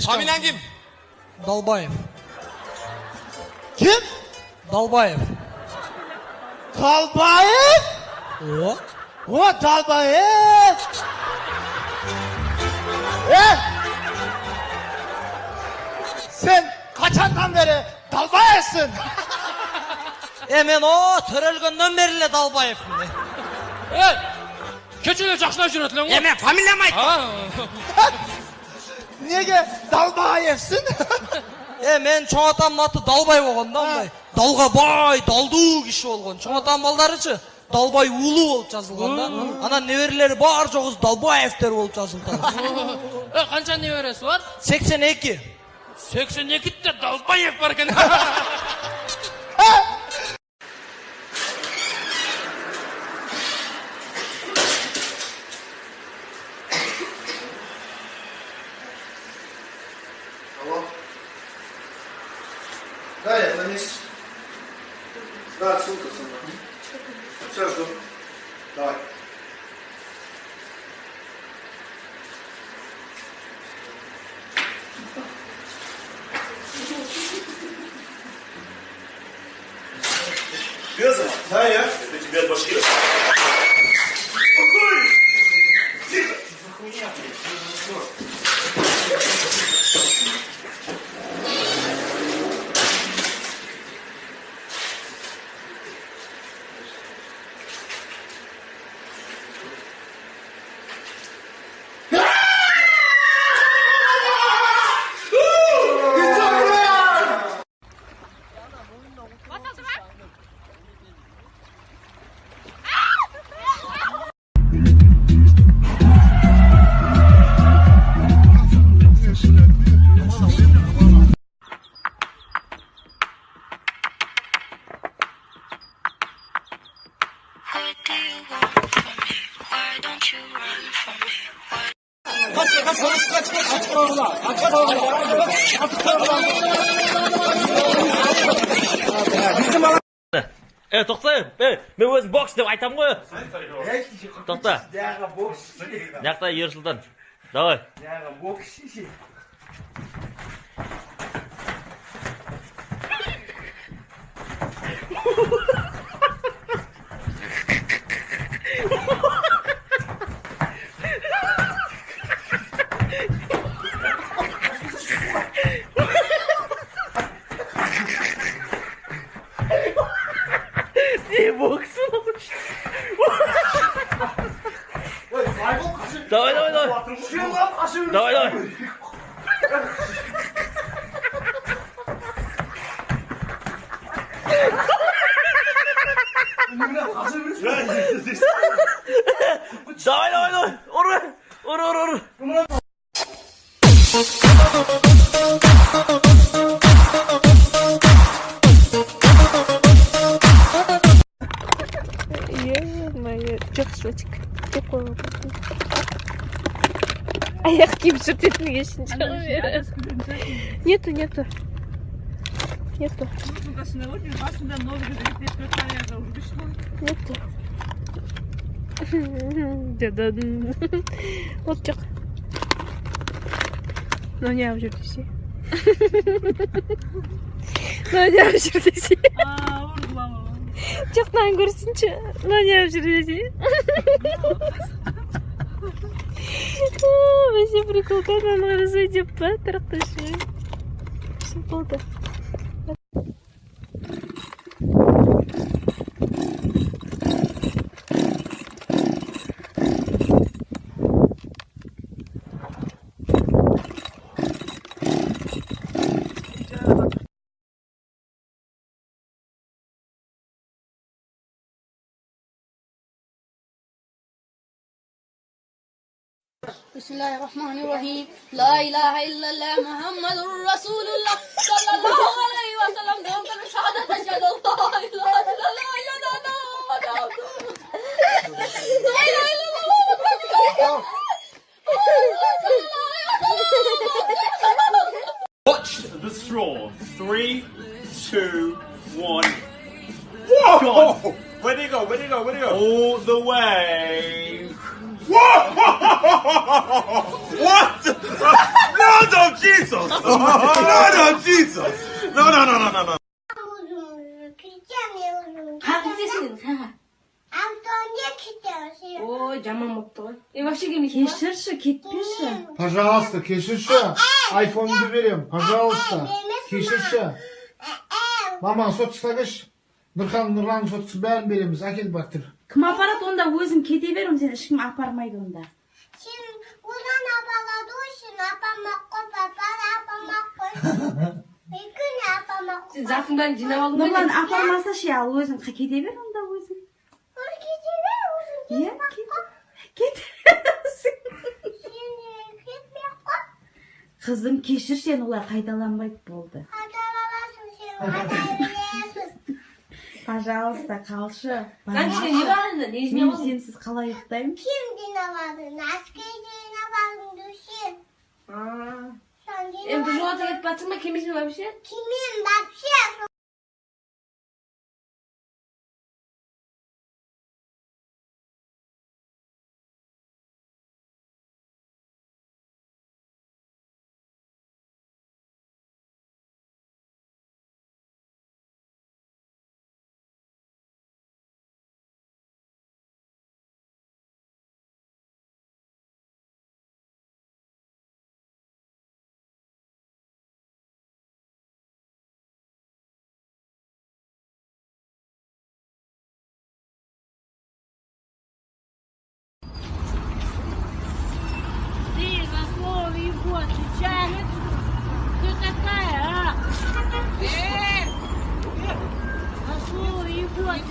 Familien kim? Dalbayev. Kim? Dalbayev. Dalbayev? O. O Dalbayev. Sen kaçandan beri Dalbayev'sin? Men o törelgönden berile Dalbayev'mi. Keçele жақшына жүретін ғой. Men familiyamı aytdım. Niye Dalbayev'sin? Men çoğ atamın atı Dalbay bolğanda андай. Dalgabay, dalдуу kişi bolğon. Çoğ atam balдарычы Dalbay ulu bolup жазылганда. Анан неберелери бар жогуз Dalbayevдер болуп жазылды. Қанша небересі бар? 82. 82-те Далбаев бар екен. Алло. Да, я на месте. Да, ссылка сюда. Все, жду. Давай. Безумно? Да, я. Это тебе от башки. Спокойно! Тихо! What do you want from me? Why don't you run from me? Тоқта, мен өзім бокс деп айтам ғой. Тоқта. Нақта Ерсұлтан. Давай. Не боксу? Давай, давай, давай. Давай, давай. Давай, давай, давай. Ұры, ұры, ұры, ұры. Жақсылық деп қойған. Аяқ киіп жүртетінің ешін шығып ері. Нету. Нету. Дедадын. Вот жоқ. Но не алып жүр десе. Жоқтан көрсінші. Не алып жүр десе. Вообще прикол, как он разойдет по тракташу. Все болды. بسم الله الرحمن الرحيم لا إله إلا الله محمد رسول الله صلى الله عليه وسلم. شهادة أشهد أن لا إله إلا الله 3, 2, 1. Whoa! Where'd he go? Where'd he go? Where'd he go? All the way. Whoa! What? Lord of Jesus! Lord of Jesus! No. Ой, жаман болыпты ғой. Вообще келмейсің ба? Кешірші, кетпеші. Пожалуйста, кешірші. Айфонымды берем. Пожалуйста. Кешірші. Мама, сотысқа кеш. Нұрханның сотысы бәрін береміз. Әкел бақтыр. Кім апарады онда өзің кете берім, сен ешкім апармайды онда. Сен одан апалады үшін апамақ қоп, апамақ қой. Күн апамақ қоп. Сен затыңдан жинап алдың ғой. Нұрлан апармаса ше, ал өзің кете бер онда өзің. Кете бер, өзің Иә, кете. Сен кетпей қоп. Қызым, кешір сен, олар қайталанбайды болды. Қайталаласын сен, қайталаласын. Пожалуйста, қалшы. Қаншыда не бар енді? Не жинап Мен алдың? сенсіз қалай ұйықтаймын? Кім жинавадың? Әскер жинавадың дұшен. Енді жоғалта кетіп батсың ба? Кемесің ба вообще? Кемен вообще. Ты за слово ебать, чай, ты такая, а? За слово ебать,